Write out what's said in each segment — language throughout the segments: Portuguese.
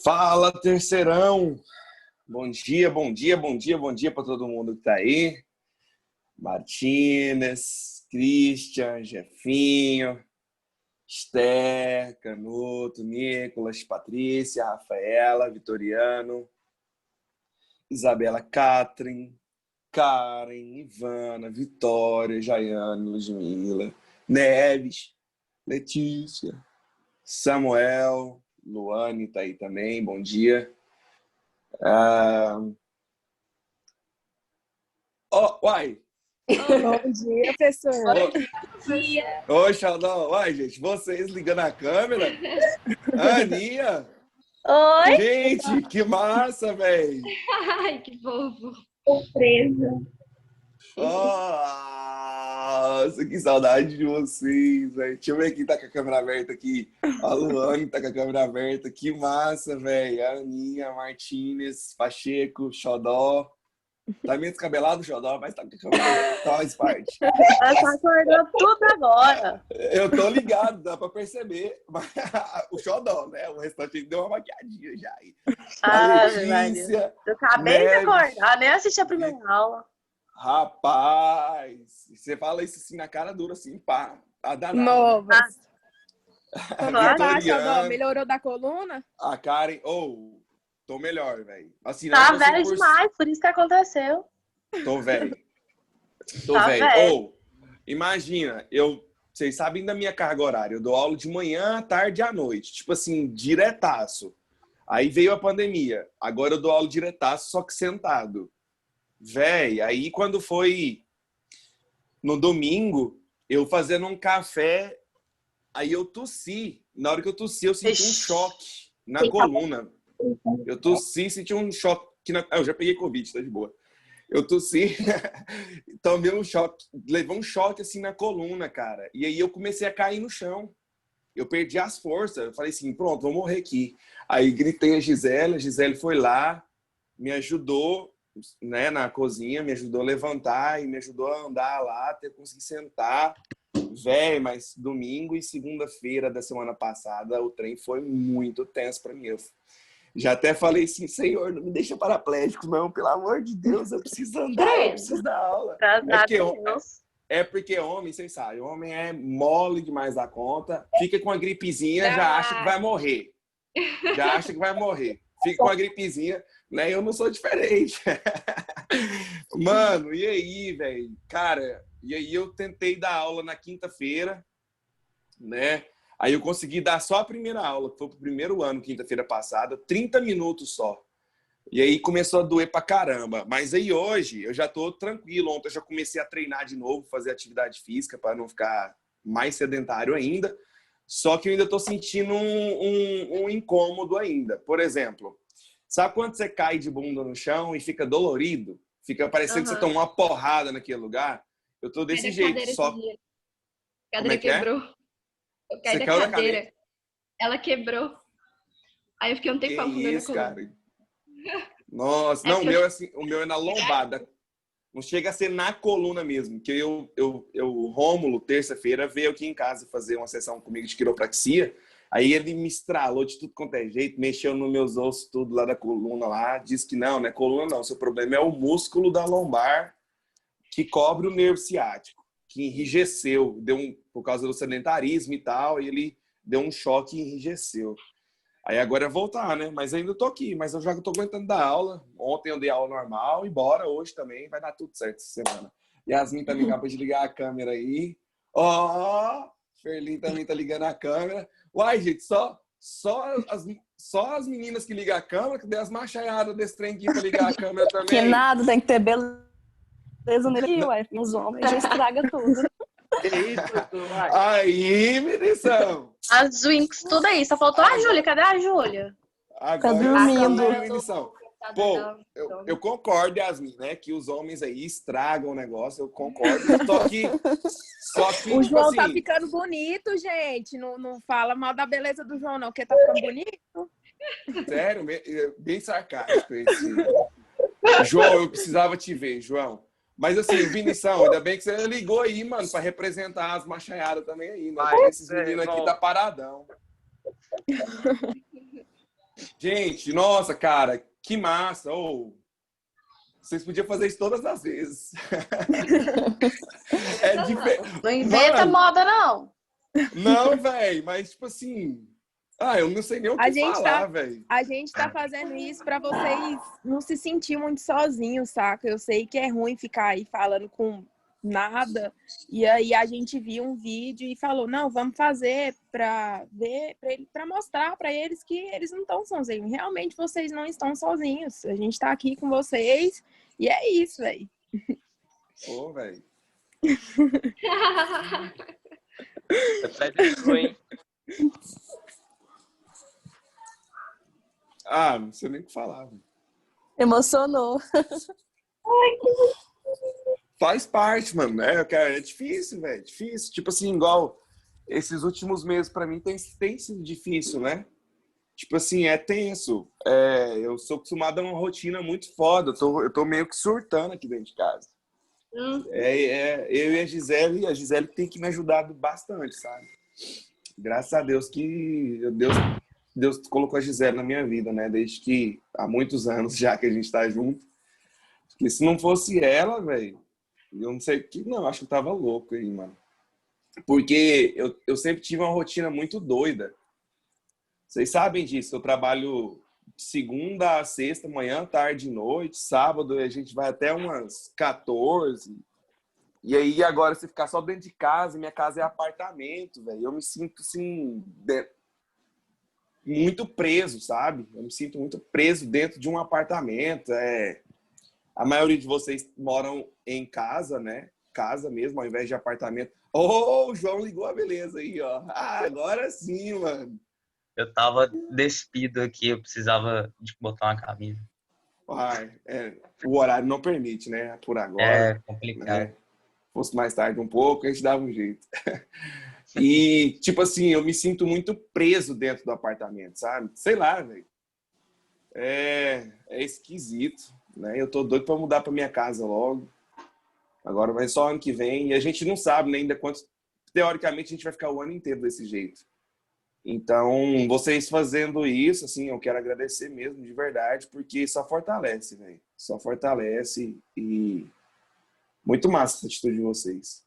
Fala, terceirão! Bom dia, bom dia, bom dia, bom dia para todo mundo que tá aí. Martínez, Christian, Jefinho, Esther, Canuto, Nicolas, Patrícia, Rafaela, Vitoriano, Isabela, Catherine, Karen, Ivana, Vitória, Jaiane, Ludmila, Neves, Letícia, Samuel, Luane tá aí também, bom dia. Uai! Bom dia, pessoal. Bom dia. Oi, Xaldão. Uai, gente, vocês ligando a câmera? Aninha! Oi? Gente, que massa, velho! Ai, que fofo. Surpresa. Nossa, que saudade de vocês, velho. Deixa eu ver quem tá com a câmera aberta aqui. A Luane tá com a câmera aberta. Que massa, velho. A Aninha, Martínez, Pacheco, Xodó. Tá meio descabelado o Xodó, mas tá com a câmera aberta. Faz parte. Ela acordou tudo agora. Eu tô ligado, dá pra perceber. O Xodó, né? O restante deu uma maquiadinha já aí. A Letícia. Eu acabei de acordar, nem assisti a primeira aula. Rapaz, você fala isso assim na cara dura, assim, pá. A danada. Novas. Vitoriano, Melhorou da coluna? a Karen, tô melhor, velho. Assim, Tá não velho demais, por isso que aconteceu. Tô velho. Tô Tá velho. velho. Imagina, vocês sabem da minha carga horária, eu dou aula de manhã, à tarde e à noite. Tipo assim, diretaço. Aí veio a pandemia, agora eu dou aula diretaço, só que sentado. Véi, aí quando foi no domingo, eu fazendo um café, aí eu tossi. Na hora que eu tossi, eu senti um choque na coluna. Eu tossi, senti um choque. Eu já peguei Covid, tá de boa. Eu tossi, tomei um choque, levei um choque assim na coluna, cara. E aí eu comecei a cair no chão. Eu perdi as forças. Eu falei assim, pronto, vou morrer aqui. Aí gritei a Gisele foi lá, me ajudou, né, na cozinha, me ajudou a levantar e me ajudou a andar lá até conseguir sentar. Véi, mas domingo e segunda-feira da semana passada o trem foi muito tenso pra mim. Eu já até falei assim, Senhor, não me deixa paraplégico não, pelo amor de Deus, eu preciso andar, eu preciso dar aula. É porque homem, vocês sabem, homem é mole demais da conta, fica com a gripezinha, já acha que vai morrer. Já acha que vai morrer. Fica com a gripezinha, né? Eu não sou diferente. Mano, e aí, velho? Cara, e aí eu tentei dar aula na quinta-feira, né? Aí eu consegui dar só a primeira aula, que foi pro primeiro ano, quinta-feira passada, 30 minutos só. E aí começou a doer pra caramba. Mas aí hoje eu já tô tranquilo. Ontem eu já comecei a treinar de novo, fazer atividade física para não ficar mais sedentário ainda. Só que eu ainda tô sentindo um incômodo ainda. Por exemplo, sabe quando você cai de bunda no chão e fica dolorido? Fica parecendo que você tomou uma porrada naquele lugar? Eu tô desse jeito. Só... A cadeira quebrou. Eu caí da cadeira. Ela quebrou. Aí eu fiquei um tempão com dor na coluna. Cara? Nossa, não, o meu é na lombada. Não chega a ser na coluna mesmo. Que o Rômulo, terça-feira, veio aqui em casa fazer uma sessão comigo de quiropraxia. Aí ele me estralou de tudo quanto é jeito, mexeu nos meus ossos, tudo lá da coluna lá. Disse que não é coluna não. Seu problema é o músculo da lombar que cobre o nervo ciático, que enrijeceu. Por causa do sedentarismo e tal, e ele deu um choque e enrijeceu. Aí agora é voltar, né? Mas ainda tô aqui, mas eu já tô aguentando dar aula. Ontem eu dei aula normal e bora hoje também. Vai dar tudo certo essa semana. Yasmin também acabou de ligar a câmera aí. Ferlin também tá ligando a câmera. Uai, gente, só as meninas que ligam a câmera, que deu as machaiadas desse trem aqui pra ligar a câmera também. Que nada, tem que ter beleza nele, uai. Os homens já estraga tudo. Aí, menição! As Winx, tudo aí. Só faltou a Júlia. Cadê a Júlia? Tá dormindo. Pô, eu concordo, Yasmin, né? Que os homens aí estragam o negócio, eu concordo. Só que O tipo João assim, tá ficando bonito, gente. Não fala mal da beleza do João, não, porque tá ficando bonito. Sério, bem sarcástico esse. João, eu precisava te ver, João. Mas assim, Vinição, ainda bem que você ligou aí, mano, pra representar as machaiadas também aí, né? Esses meninos aqui tá paradão. Gente, nossa, cara, que massa. Oh, vocês podiam fazer isso todas as vezes. É diferente. Não inventa moda, não. Não, velho, mas tipo assim. Ah, eu não sei nem o que falar, velho. A gente tá fazendo isso pra vocês não se sentir muito sozinhos, saca? Eu sei que é ruim ficar aí falando com nada. E aí a gente viu um vídeo e falou, não, vamos fazer pra ver, pra mostrar pra eles que eles não estão sozinhos. Realmente vocês não estão sozinhos. A gente tá aqui com vocês e é isso, velho. Ô, velho. Ah, não sei nem o que falar. Emocionou. Faz parte, mano, né? É difícil, velho. Difícil. Tipo assim, igual esses últimos meses pra mim tem sido difícil, né? Tipo assim, é tenso. Eu sou acostumado a uma rotina muito foda. Eu tô meio que surtando aqui dentro de casa. Eu e a Gisele tem que me ajudar bastante, sabe? Graças a Deus que Deus colocou a Gisele na minha vida, né? Desde que há muitos anos já que a gente tá junto. Porque se não fosse ela, velho, eu não sei o que. Não, acho que eu tava louco aí, mano. Porque eu sempre tive uma rotina muito doida. Vocês sabem disso. Eu trabalho de segunda a sexta, manhã, tarde e noite. Sábado a gente vai até umas 14. E aí agora se ficar só dentro de casa, minha casa é apartamento, velho. Eu me sinto assim muito preso, sabe? Eu me sinto muito preso dentro de um apartamento. A maioria de vocês moram em casa, né? Casa mesmo, ao invés de apartamento. Oh, o João ligou a beleza aí, ó. Ah, agora sim, mano. Eu tava despido aqui, eu precisava de botar uma camisa. O horário não permite, né? Por agora. É complicado. Né? Fosse mais tarde um pouco, a gente dava um jeito. E, tipo assim, eu me sinto muito preso dentro do apartamento, sabe? Sei lá, velho. É esquisito, né? Eu tô doido pra mudar pra minha casa logo. Agora vai só ano que vem. E a gente não sabe, né, ainda quanto... Teoricamente, a gente vai ficar o ano inteiro desse jeito. Então, vocês fazendo isso, assim, eu quero agradecer mesmo, de verdade, porque só fortalece, velho. Só fortalece e... Muito massa essa atitude de vocês.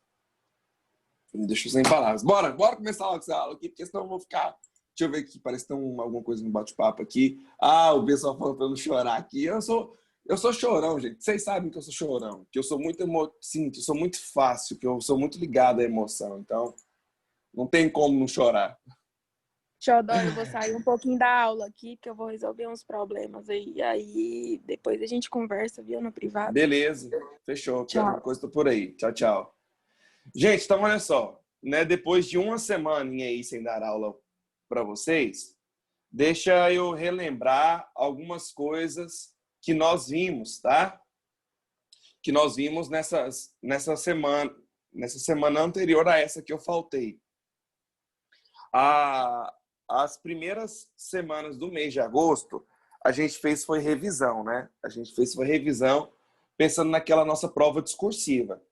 Me deixou sem palavras. Bora começar logo essa aula aqui, porque senão eu vou ficar... Deixa eu ver aqui, parece que tem alguma coisa no bate-papo aqui. Ah, o pessoal falando pra eu não chorar aqui. Eu sou chorão, gente. Vocês sabem que eu sou chorão, que eu sou muito sim, que eu sou muito fácil, que eu sou muito ligado à emoção. Então, não tem como não chorar. Xodó, eu vou sair um pouquinho da aula aqui, que eu vou resolver uns problemas aí. Aí depois a gente conversa, viu, no privado. Beleza, fechou. Tchau. Qualquer coisa, tô por aí. Tchau, tchau. Gente, então olha só, né? Depois de uma semana aí sem dar aula para vocês, deixa eu relembrar algumas coisas que nós vimos, tá? Que nós vimos nessa semana anterior a essa que eu faltei. As primeiras semanas do mês de agosto, a gente foi revisão, né? A gente foi revisão pensando naquela nossa prova discursiva.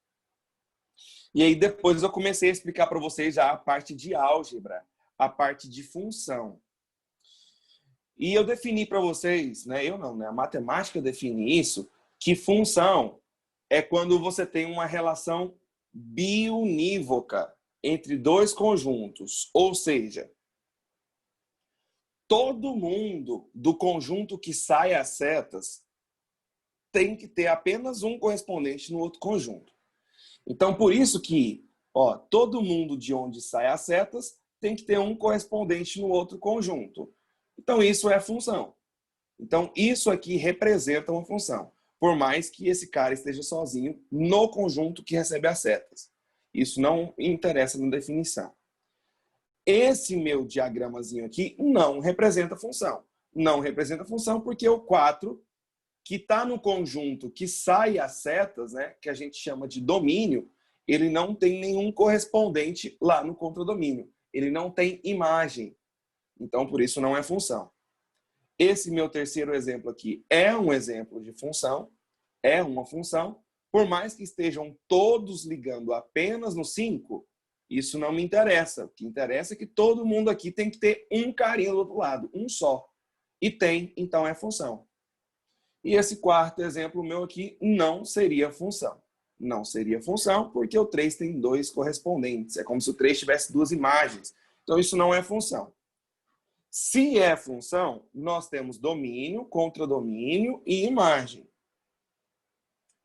E aí depois eu comecei a explicar para vocês já a parte de álgebra, a parte de função. E eu defini para vocês, né? Eu não, né? A matemática define isso, que função é quando você tem uma relação biunívoca entre dois conjuntos. Ou seja, todo mundo do conjunto que sai as setas tem que ter apenas um correspondente no outro conjunto. Então, por isso que todo mundo de onde sai as setas tem que ter um correspondente no outro conjunto. Então, isso é a função. Então, isso aqui representa uma função, por mais que esse cara esteja sozinho no conjunto que recebe as setas. Isso não interessa na definição. Esse meu diagramazinho aqui não representa função. Não representa função porque o 4, que está no conjunto que sai as setas, né, que a gente chama de domínio, ele não tem nenhum correspondente lá no contradomínio. Ele não tem imagem. Então, por isso, não é função. Esse meu terceiro exemplo aqui é um exemplo de função, é uma função. Por mais que estejam todos ligando apenas no 5, isso não me interessa. O que interessa é que todo mundo aqui tem que ter um carinha do outro lado, um só. e tem, então é função. E esse quarto exemplo meu aqui não seria função. Não seria função porque o 3 tem 2 correspondentes. É como se o 3 tivesse 2 imagens. Então isso não é função. Se é função, nós temos domínio, contradomínio e imagem.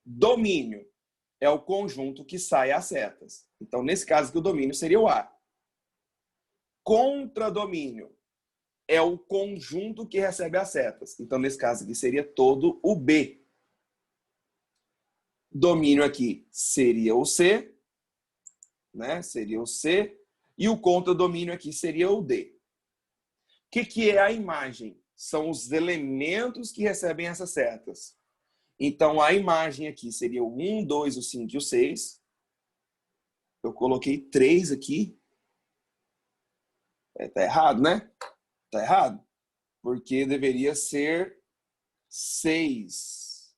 Domínio é o conjunto que sai as setas. Então, nesse caso aqui, o domínio seria o A. Contradomínio é o conjunto que recebe as setas. Então, nesse caso aqui, seria todo o B. Domínio aqui seria o C, né? Seria o C. E o contradomínio aqui seria o D. O que é a imagem? São os elementos que recebem essas setas. Então, a imagem aqui seria o 1, 2, o 5 e o 6. Eu coloquei 3 aqui. Tá errado, né? Tá errado. Porque deveria ser 6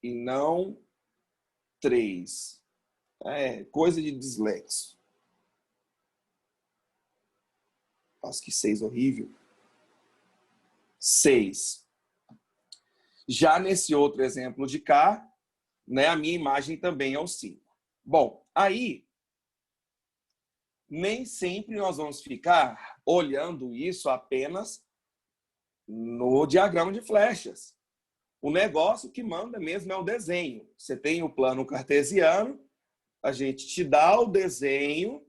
e não 3. É coisa de dislexo. Nossa, que 6 horrível. 6. Já nesse outro exemplo de cá, né, a minha imagem também é o 5. Bom, aí, nem sempre nós vamos ficar olhando isso apenas no diagrama de flechas. O negócio que manda mesmo é o desenho. Você tem o plano cartesiano, a gente te dá o desenho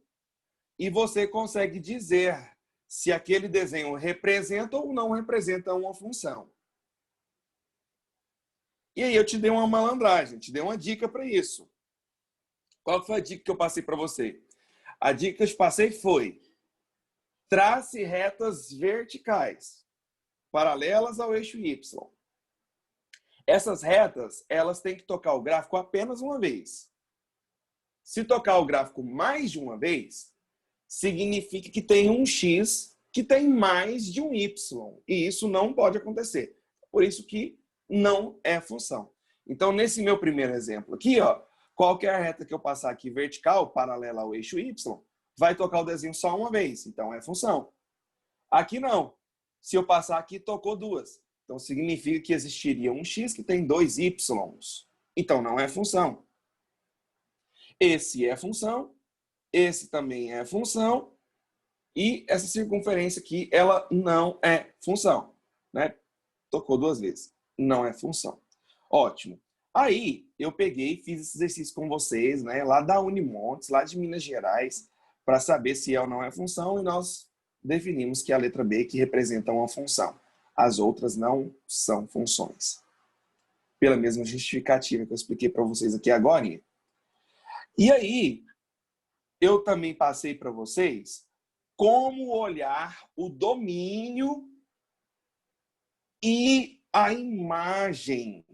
e você consegue dizer se aquele desenho representa ou não representa uma função. E aí eu te dei uma malandragem, te dei uma dica para isso. Qual foi a dica que eu passei para você? A dica que eu te passei foi: trace retas verticais, paralelas ao eixo Y. Essas retas, elas têm que tocar o gráfico apenas uma vez. Se tocar o gráfico mais de uma vez, significa que tem um X que tem mais de um Y. E isso não pode acontecer. Por isso que não é função. Então, nesse meu primeiro exemplo aqui, ó, qualquer reta que eu passar aqui vertical, paralela ao eixo Y, vai tocar o desenho só uma vez. Então, é função. Aqui não. Se eu passar aqui, tocou duas. Então, significa que existiria um X que tem dois Ys. Então, não é função. Esse é função. Esse também é função. E essa circunferência aqui, ela não é função. Né? Tocou duas vezes. Não é função. Ótimo. Aí, eu peguei e fiz esse exercício com vocês, né, lá da Unimontes, lá de Minas Gerais, para saber se é ou não é função, e nós definimos que é a letra B que representa uma função. As outras não são funções. Pela mesma justificativa que eu expliquei para vocês aqui agora. E aí, eu também passei para vocês como olhar o domínio e a imagem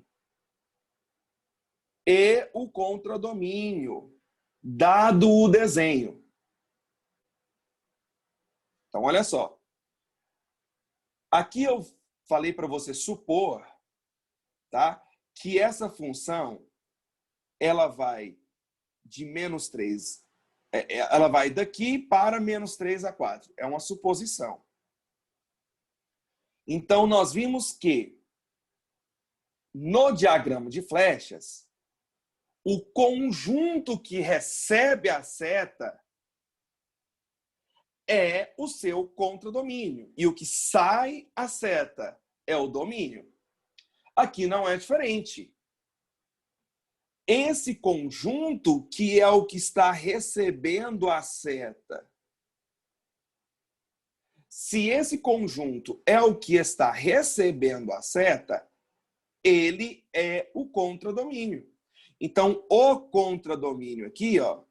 e o contradomínio, dado o desenho. Então, olha só. Aqui eu falei para você supor, tá, que essa função ela vai de menos 3, ela vai daqui para menos 3 a 4. É uma suposição. Então, nós vimos que no diagrama de flechas, o conjunto que recebe a seta é o seu contradomínio. E o que sai a seta é o domínio. Aqui não é diferente. Esse conjunto que é o que está recebendo a seta. Se esse conjunto é o que está recebendo a seta, ele é o contradomínio. Então, o contradomínio aqui, ó,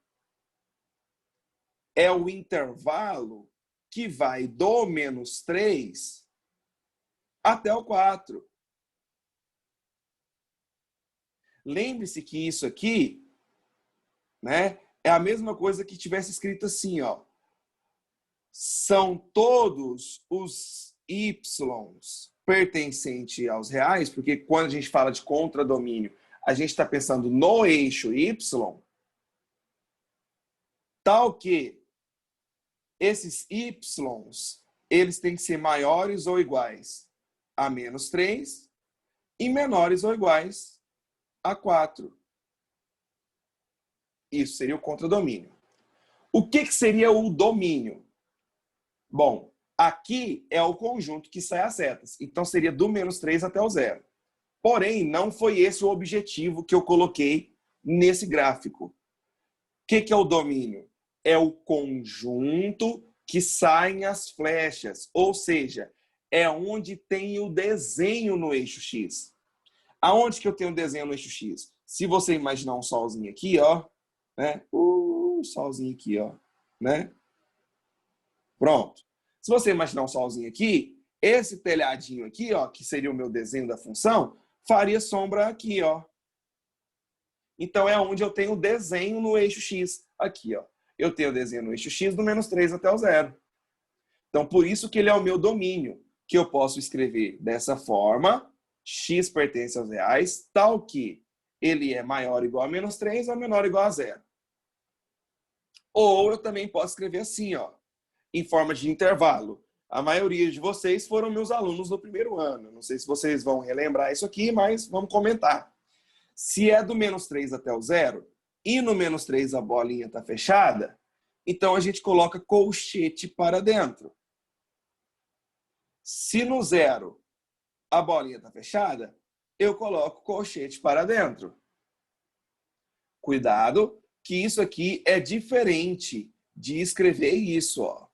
é o intervalo que vai do menos 3 até o 4. Lembre-se que isso aqui, né, é a mesma coisa que tivesse escrito assim, ó. São todos os Ys pertencentes aos reais, porque quando a gente fala de contradomínio, a gente está pensando no eixo Y, tal que esses Ys, eles têm que ser maiores ou iguais a menos 3 e menores ou iguais a 4. Isso seria o contradomínio. O que seria o domínio? Bom, aqui é o conjunto que sai as setas. Então, seria do menos 3 até o zero. Porém, não foi esse o objetivo que eu coloquei nesse gráfico. O que é o domínio? É o conjunto que saem as flechas. Ou seja, é onde tem o desenho no eixo X. Aonde que eu tenho o desenho no eixo X? Se você imaginar um solzinho aqui, ó, né? Solzinho aqui, ó, né? Pronto. Se você imaginar um solzinho aqui, esse telhadinho aqui, ó, que seria o meu desenho da função, faria sombra aqui, ó. Então é onde eu tenho o desenho no eixo X. Aqui, ó. Eu tenho o desenho no eixo X do menos 3 até o zero. Então, por isso que ele é o meu domínio, que eu posso escrever dessa forma, x pertence aos reais, tal que ele é maior ou igual a menos 3 ou menor ou igual a zero. Ou eu também posso escrever assim, ó, em forma de intervalo. A maioria de vocês foram meus alunos do primeiro ano. Não sei se vocês vão relembrar isso aqui, mas vamos comentar. Se é do menos 3 até o zero, e no menos 3 a bolinha está fechada, então a gente coloca colchete para dentro. Se no zero a bolinha está fechada, eu coloco colchete para dentro. Cuidado, que isso aqui é diferente de escrever isso, ó.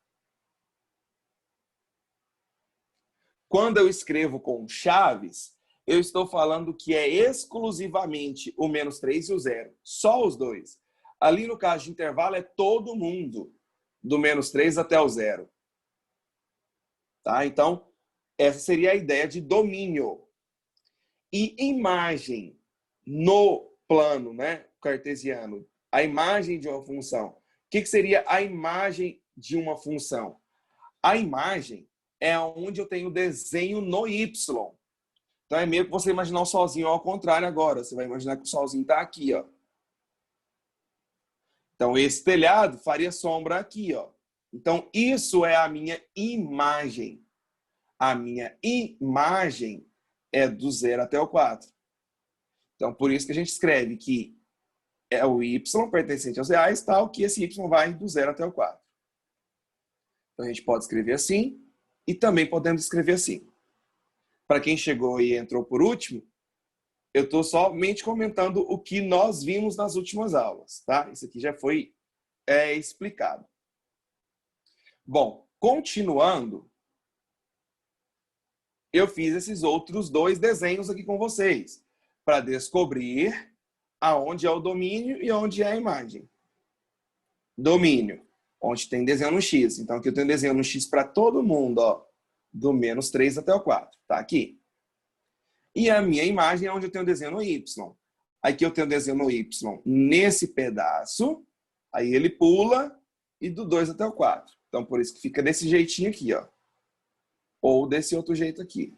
Quando eu escrevo com chaves, eu estou falando que é exclusivamente o menos 3 e o zero. Só os dois. Ali no caso de intervalo é todo mundo, do menos 3 até o zero. Tá? Então, essa seria a ideia de domínio. E imagem no plano, né, cartesiano, a imagem de uma função. O que seria a imagem de uma função? A imagem é onde eu tenho o desenho no Y. Então é meio que você imaginar o solzinho ao contrário agora. Você vai imaginar que o solzinho está aqui, ó. Então esse telhado faria sombra aqui, ó. Então isso é a minha imagem. A minha imagem é do 0 até o 4. Então por isso que a gente escreve que é o Y pertencente aos reais, tal que esse Y vai do 0 até o 4. Então a gente pode escrever assim e também podemos escrever assim. Para quem chegou e entrou por último, eu estou somente comentando o que nós vimos nas últimas aulas, tá? Isso aqui já foi explicado. Bom, continuando, eu fiz esses outros dois desenhos aqui com vocês, para descobrir aonde é o domínio e onde é a imagem. Domínio, onde tem desenho no X. Então aqui eu tenho desenho no X para todo mundo, ó. Do menos 3 até o 4. Tá aqui. E a minha imagem é onde eu tenho desenho no Y. Aqui eu tenho desenho no Y nesse pedaço. Aí ele pula e do 2 até o 4. Então, por isso que fica desse jeitinho aqui, ó. Ou desse outro jeito aqui.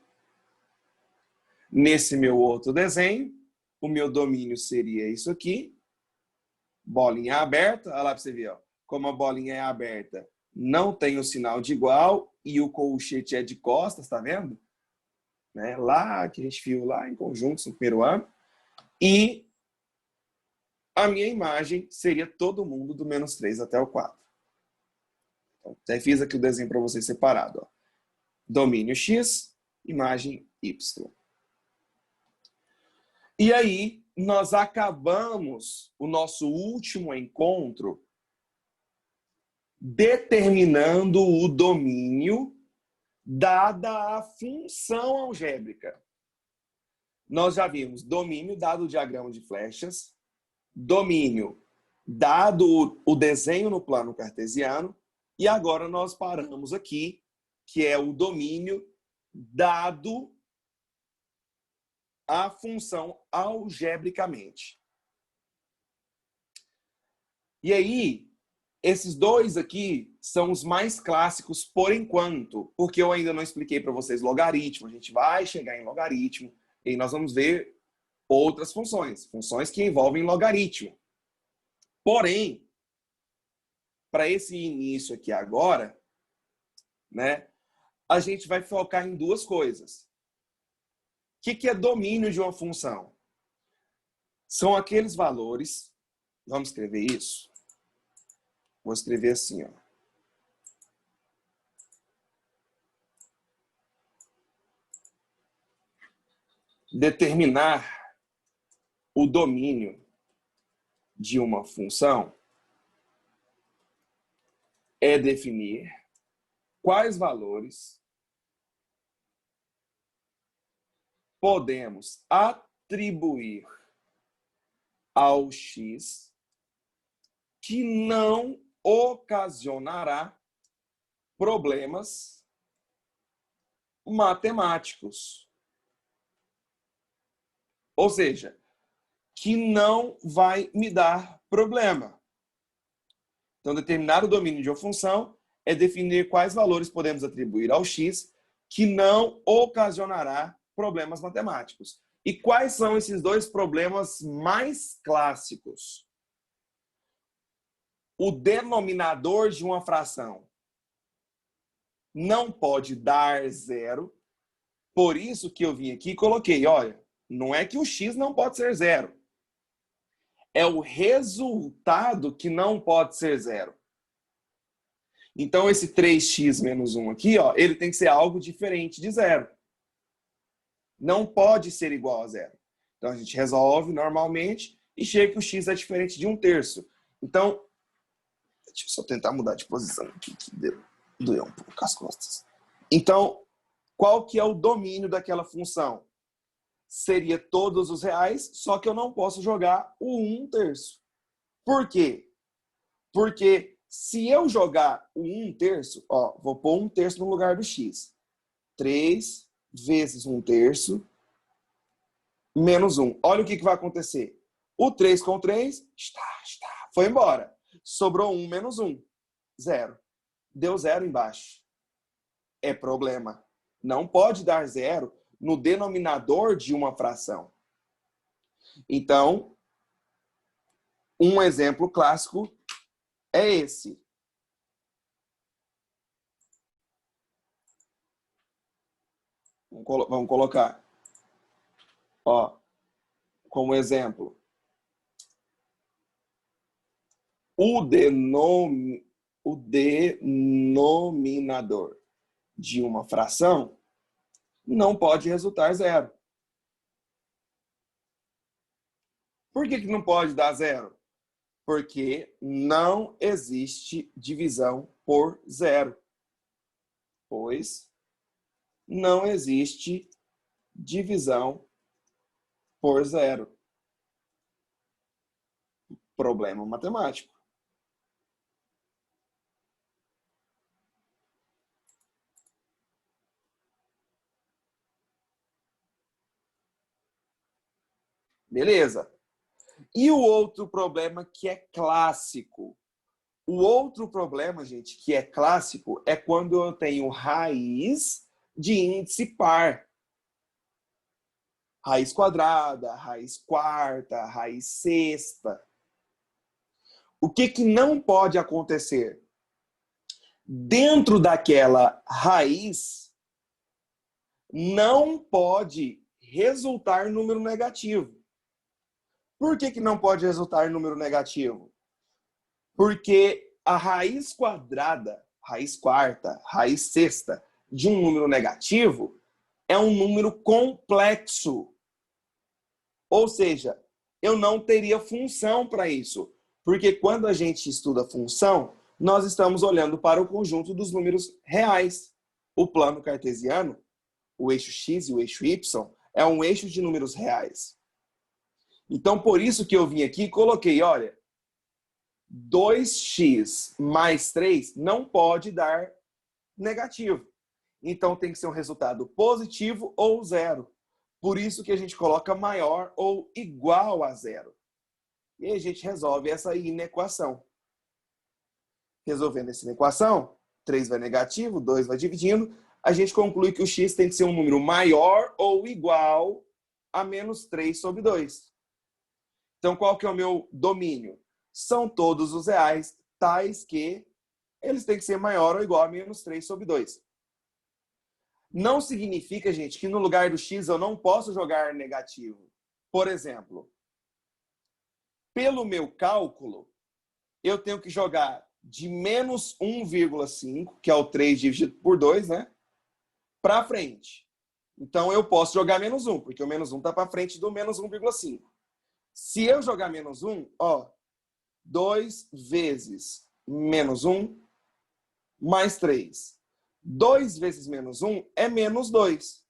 Nesse meu outro desenho, o meu domínio seria isso aqui. Bolinha aberta. Olha lá para você ver, ó. Como a bolinha é aberta, não tem o sinal de igual e o colchete é de costas, tá vendo? Né? Lá, que a gente viu lá em conjuntos no primeiro ano. E a minha imagem seria todo mundo do menos 3 até o 4. Então, até fiz aqui o desenho para vocês separado. Ó. Domínio X, imagem Y. E aí, nós acabamos o nosso último encontro determinando o domínio dada a função algébrica. Nós já vimos domínio dado o diagrama de flechas, domínio dado o desenho no plano cartesiano, e agora nós paramos aqui, que é o domínio dado a função algebricamente. E aí, esses dois aqui são os mais clássicos por enquanto, porque eu ainda não expliquei para vocês logaritmo. A gente vai chegar em logaritmo e nós vamos ver outras funções, funções que envolvem logaritmo. Porém, para esse início aqui agora, né, a gente vai focar em duas coisas. que é domínio de uma função? São aqueles valores, vamos escrever isso? Vou escrever assim, ó. Determinar o domínio de uma função é definir quais valores podemos atribuir ao x que não ocasionará problemas matemáticos. Ou seja, que não vai me dar problema. Então, determinar o domínio de uma função é definir quais valores podemos atribuir ao x que não ocasionará problemas matemáticos. E quais são esses dois problemas mais clássicos? O denominador de uma fração não pode dar zero. Por isso que eu vim aqui e coloquei, olha, não é que o x não pode ser zero. É o resultado que não pode ser zero. Então, esse 3x menos 1 aqui, ó, ele tem que ser algo diferente de zero. Não pode ser igual a zero. Então, a gente resolve normalmente e chega que o x é diferente de 1/3. Então, deixa eu só tentar mudar de posição aqui, que doeu um pouco as costas. Então, qual que é o domínio daquela função? Seria todos os reais, só que eu não posso jogar o 1/3. Por quê? Porque se eu jogar o 1/3, ó, vou pôr 1/3 no lugar do x. 3 vezes 1/3 menos 1. Olha o que vai acontecer. O 3 com 3, foi embora. Sobrou 1 menos 1. 0. Deu 0 embaixo. É problema. Não pode dar 0 no denominador de uma fração. Então, um exemplo clássico é esse. Vamos colocar, ó, como exemplo. O denominador de uma fração não pode resultar zero. Por que não pode dar zero? Porque não existe divisão por zero. Pois não existe divisão por zero. Problema matemático. Beleza. E o outro problema que é clássico? O outro problema, gente, que é clássico é quando eu tenho raiz de índice par. Raiz quadrada, raiz quarta, raiz sexta. O que não pode acontecer? Dentro daquela raiz, não pode resultar número negativo. Por que não pode resultar número negativo? Porque a raiz quadrada, raiz quarta, raiz sexta de um número negativo é um número complexo. Ou seja, eu não teria função para isso. Porque quando a gente estuda função, nós estamos olhando para o conjunto dos números reais. O plano cartesiano, o eixo x e o eixo y, é um eixo de números reais. Então, por isso que eu vim aqui e coloquei, olha, 2x mais 3 não pode dar negativo. Então, tem que ser um resultado positivo ou zero. Por isso que a gente coloca maior ou igual a zero. E a gente resolve essa inequação. Resolvendo essa inequação, 3 vai negativo, 2 vai dividindo, a gente conclui que o x tem que ser um número maior ou igual a menos 3 sobre 2. Então, qual que é o meu domínio? São todos os reais tais que eles têm que ser maior ou igual a menos 3 sobre 2. Não significa, gente, que no lugar do x eu não posso jogar negativo. Por exemplo, pelo meu cálculo, eu tenho que jogar de menos 1,5, que é o 3 dividido por 2, né? Para frente. Então, eu posso jogar menos 1, porque o menos 1 está para frente do menos 1,5. Se eu jogar menos 1, 2 vezes menos 1 mais 3. 2 vezes menos 1 é menos 2.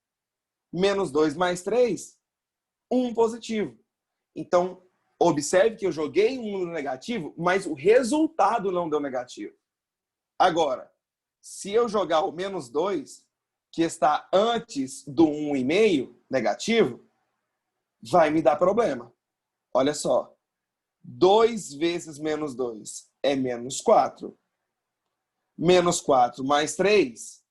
Menos 2 mais 3, 1 positivo. Então, observe que eu joguei um número negativo, mas o resultado não deu negativo. Agora, se eu jogar o menos 2, que está antes do 1,5 negativo, vai me dar problema. Olha só. 2 vezes menos 2 é menos 4. Menos 4 mais 3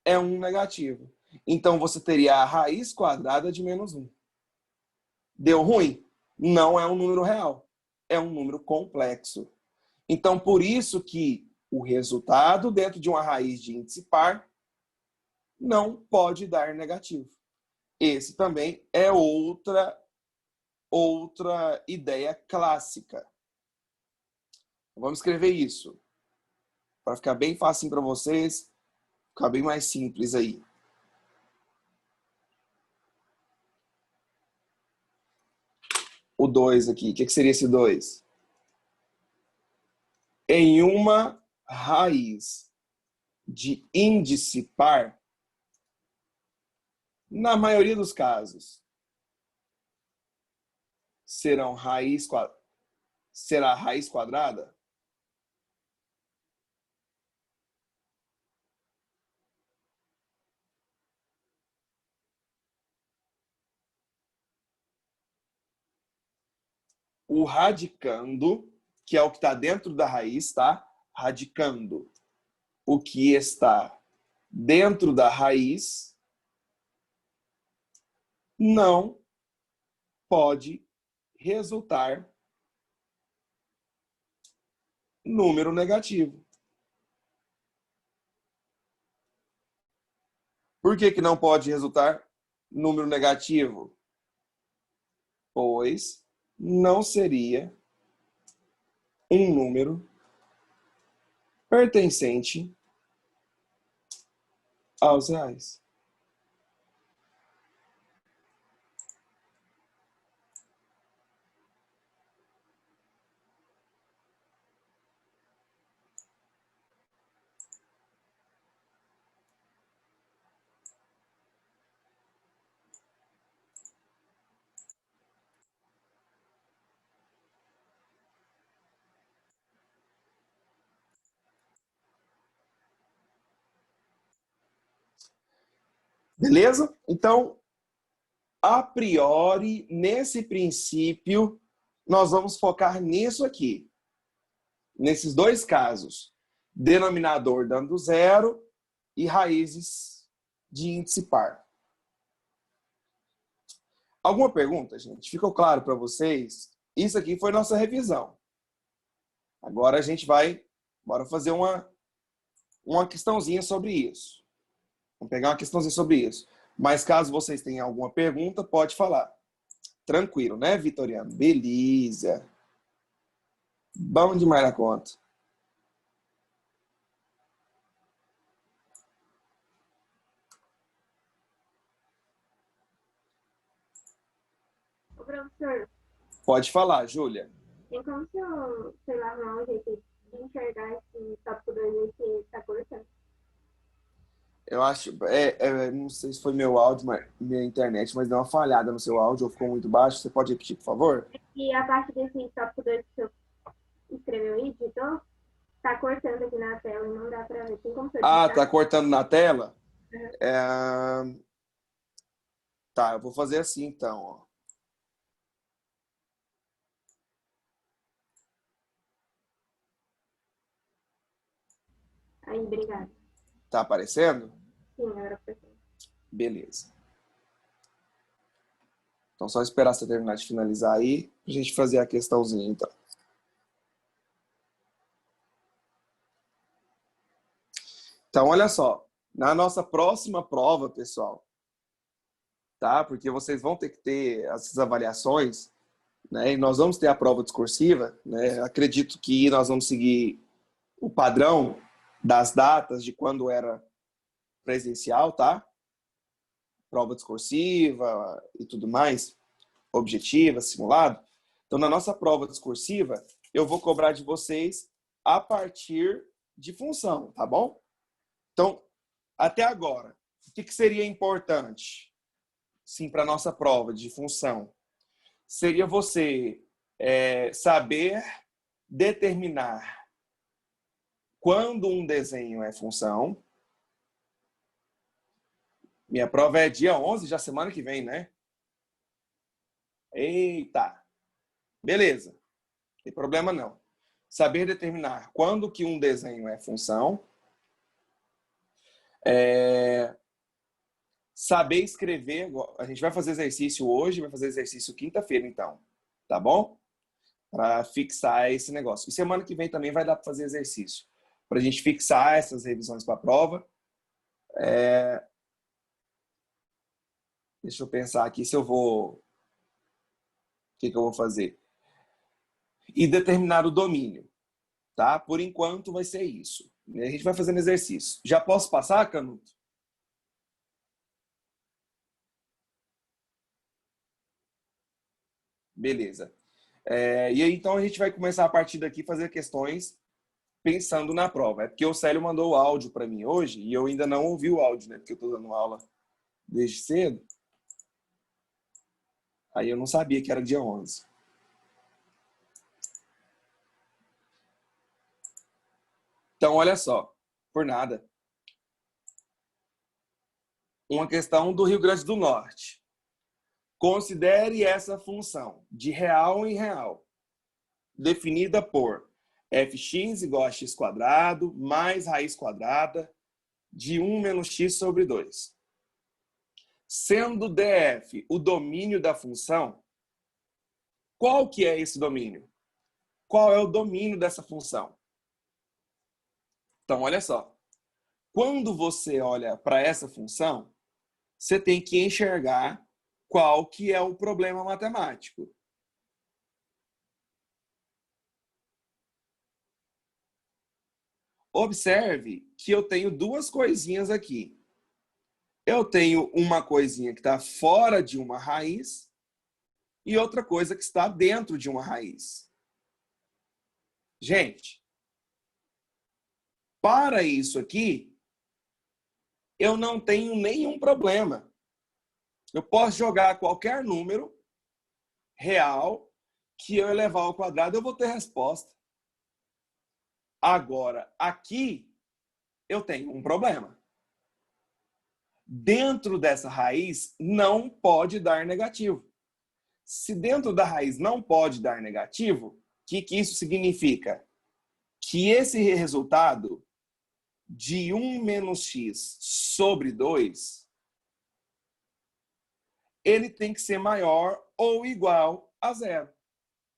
é 1 negativo. Então, você teria a raiz quadrada de menos 1. Deu ruim? Não é um número real. É um número complexo. Então, por isso que o resultado dentro de uma raiz de índice par não pode dar negativo. Esse também é outra ideia clássica. Vamos escrever isso para ficar bem fácil para vocês, ficar bem mais simples aí. O 2 aqui, o que seria esse 2? Em uma raiz de índice par, na maioria dos casos, será raiz quadrada? O radicando, que é o que está dentro da raiz, tá? Radicando. O que está dentro da raiz não pode resultar número negativo. Por que não pode resultar número negativo? Pois não seria um número pertencente aos reais. Beleza? Então, a priori, nesse princípio, nós vamos focar nisso aqui. Nesses dois casos. Denominador dando zero e raízes de índice par. Alguma pergunta, gente? Ficou claro para vocês? Isso aqui foi nossa revisão. Agora a gente vai fazer uma questãozinha sobre isso. Vamos pegar uma questãozinha sobre isso. Mas caso vocês tenham alguma pergunta, pode falar. Tranquilo, né, Vitoriano? Beleza. Bom demais na conta. Ô, professor, Pode falar, Júlia. tem como se eu, sei lá, arrumar um jeito de enxergar esse tópico 2 aí que tá cortando? Eu acho, não sei se foi meu áudio, minha internet, mas deu uma falhada no seu áudio ou ficou muito baixo. Você pode repetir, por favor? E a parte desse tópico 2 que você escreveu aí, digitou, tá cortando aqui na tela e não dá pra ver. Tem como você digitar? Tá cortando na tela? Uhum. Tá, eu vou fazer assim então, ó. Aí, obrigada. Tá aparecendo? Sim, agora perfeito. Beleza. Então, só esperar você terminar de finalizar aí, pra gente fazer a questãozinha, então. Então, olha só. Na nossa próxima prova, pessoal, tá? Porque vocês vão ter que ter essas avaliações, né? E nós vamos ter a prova discursiva, né? Acredito que nós vamos seguir o padrão das datas de quando era presencial, tá? Prova discursiva e tudo mais, objetiva, simulado. Então, na nossa prova discursiva, eu vou cobrar de vocês a partir de função, tá bom? Então, até agora, o que seria importante, sim, para a nossa prova de função? Seria você saber determinar quando um desenho é função. Minha prova é dia 11, já semana que vem, né? Eita! Beleza. Não tem problema não. Saber determinar quando que um desenho é função. Saber escrever. A gente vai fazer exercício hoje, vai fazer exercício quinta-feira, então. Tá bom? Para fixar esse negócio. E semana que vem também vai dar para fazer exercício. Para a gente fixar essas revisões para a prova. Deixa eu pensar aqui se eu vou... O que eu vou fazer? E determinar o domínio. Tá? Por enquanto vai ser isso. A gente vai fazendo exercício. Já posso passar, Canuto? Beleza. E aí, então, a gente vai começar a partir daqui fazer questões pensando na prova. É porque o Célio mandou o áudio para mim hoje e eu ainda não ouvi o áudio, né? Porque eu estou dando aula desde cedo. Aí eu não sabia que era dia 11. Então, olha só. Por nada. Uma questão do Rio Grande do Norte. Considere essa função de real em real, definida por fx igual a x quadrado mais raiz quadrada de 1 menos x sobre 2. Sendo df o domínio da função, qual que é esse domínio? Qual é o domínio dessa função? Então, olha só. Quando você olha para essa função, você tem que enxergar qual que é o problema matemático. Observe que eu tenho duas coisinhas aqui. Eu tenho uma coisinha que está fora de uma raiz e outra coisa que está dentro de uma raiz. Gente, para isso aqui, eu não tenho nenhum problema. Eu posso jogar qualquer número real que eu elevar ao quadrado, eu vou ter resposta. Agora, aqui, eu tenho um problema. Dentro dessa raiz, não pode dar negativo. Se dentro da raiz não pode dar negativo, o que isso significa? Que esse resultado de 1 menos x sobre 2, ele tem que ser maior ou igual a zero.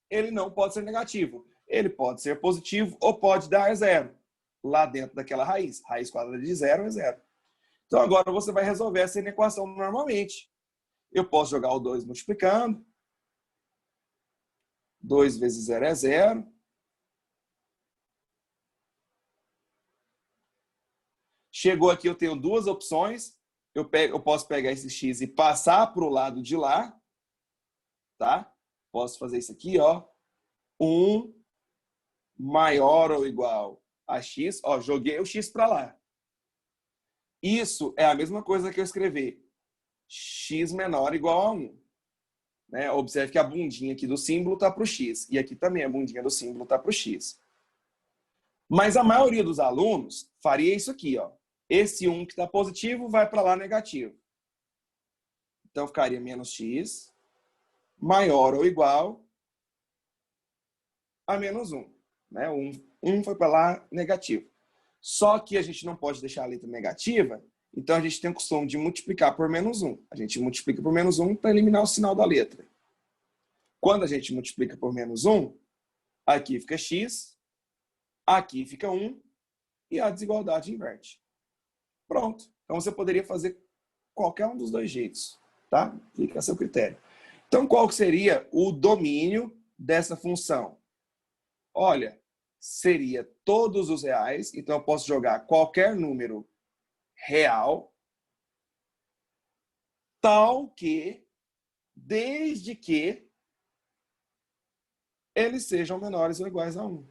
Ele não pode ser negativo. Ele pode ser positivo ou pode dar zero. Lá dentro daquela raiz. Raiz quadrada de zero é zero. Então, agora você vai resolver essa equação normalmente. Eu posso jogar o 2 multiplicando. 2 vezes 0 é 0. Chegou aqui, eu tenho duas opções. Eu posso pegar esse x e passar para o lado de lá. Tá? Posso fazer isso aqui, ó. 1 maior ou igual a x. Ó, joguei o x para lá. Isso é a mesma coisa que eu escrever. X menor ou igual a 1. Né? Observe que a bundinha aqui do símbolo está para o x. E aqui também a bundinha do símbolo está para o x. Mas a maioria dos alunos faria isso aqui, ó. Esse 1 que está positivo vai para lá negativo. Então, ficaria menos x maior ou igual a menos 1. Né? 1 foi para lá negativo. Só que a gente não pode deixar a letra negativa, então a gente tem o costume de multiplicar por menos 1. A gente multiplica por menos 1 para eliminar o sinal da letra. Quando a gente multiplica por menos 1, aqui fica x, aqui fica 1 e a desigualdade inverte. Pronto. Então você poderia fazer qualquer um dos dois jeitos, tá? Fica a seu critério. Então qual que seria o domínio dessa função? Olha, seria todos os reais, então eu posso jogar qualquer número real, tal que, desde que eles sejam menores ou iguais a 1.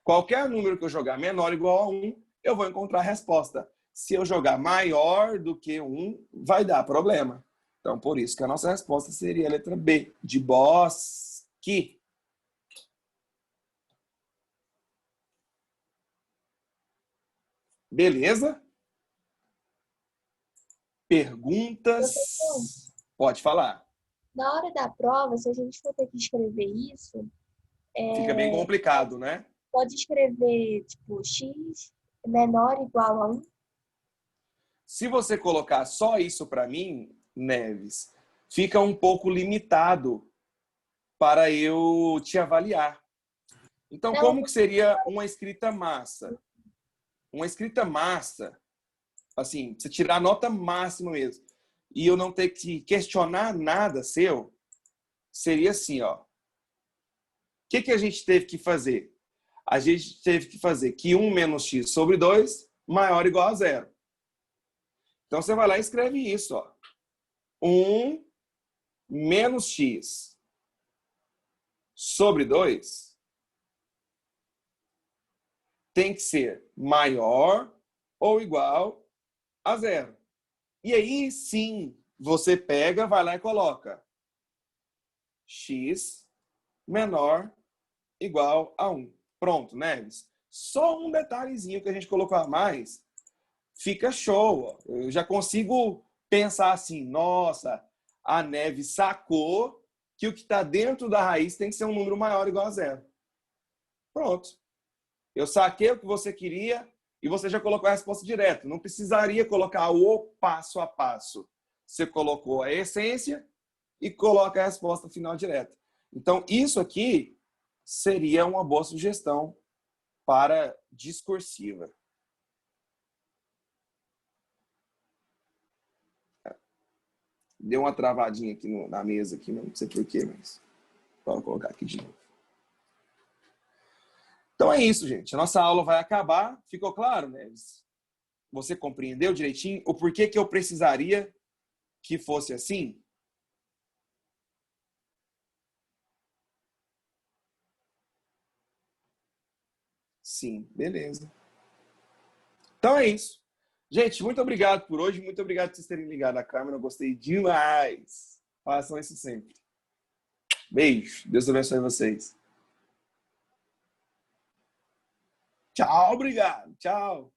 Qualquer número que eu jogar menor ou igual a 1, eu vou encontrar a resposta. Se eu jogar maior do que 1, vai dar problema. Então, por isso que a nossa resposta seria a letra B, de bosque. Beleza? Perguntas? Pode falar. Na hora da prova, se a gente for ter que escrever isso, Fica bem complicado, né? pode escrever, tipo, x menor ou igual a 1? Se você colocar só isso para mim, Neves, fica um pouco limitado para eu te avaliar. Então, como que seria uma escrita massa? Uma escrita massa, assim, você tirar a nota máxima mesmo, e eu não ter que questionar nada seu, seria assim, ó. O que a gente teve que fazer? A gente teve que fazer que 1 menos x sobre 2 maior ou igual a 0. Então, você vai lá e escreve isso, ó. 1 menos x sobre 2 tem que ser maior ou igual a 0. E aí, sim, você pega, vai lá e coloca x menor igual a 1. Pronto, Neves. Só um detalhezinho que a gente colocou a mais, fica show. Eu já consigo pensar assim, nossa, a Neves sacou que o que está dentro da raiz tem que ser um número maior ou igual a 0. Pronto. Eu saquei o que você queria e você já colocou a resposta direto. Não precisaria colocar o passo a passo. Você colocou a essência e coloca a resposta final direta. Então, isso aqui seria uma boa sugestão para discursiva. Deu uma travadinha aqui na mesa, aqui, não sei porquê, mas vou colocar aqui de novo. Então é isso, gente. A nossa aula vai acabar. Ficou claro, Neves? Você compreendeu direitinho o porquê que eu precisaria que fosse assim? Sim, beleza. Então é isso. Gente, muito obrigado por hoje. Muito obrigado por vocês terem ligado a câmera. Eu gostei demais. Façam isso sempre. Beijo. Deus abençoe vocês. Tchau, obrigado. Tchau.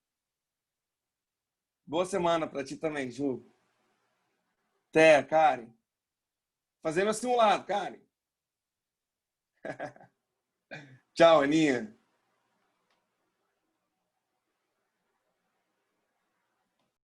Boa semana para ti também, Ju. Até, Karen. Fazer meu simulado, Karen. Tchau, Aninha.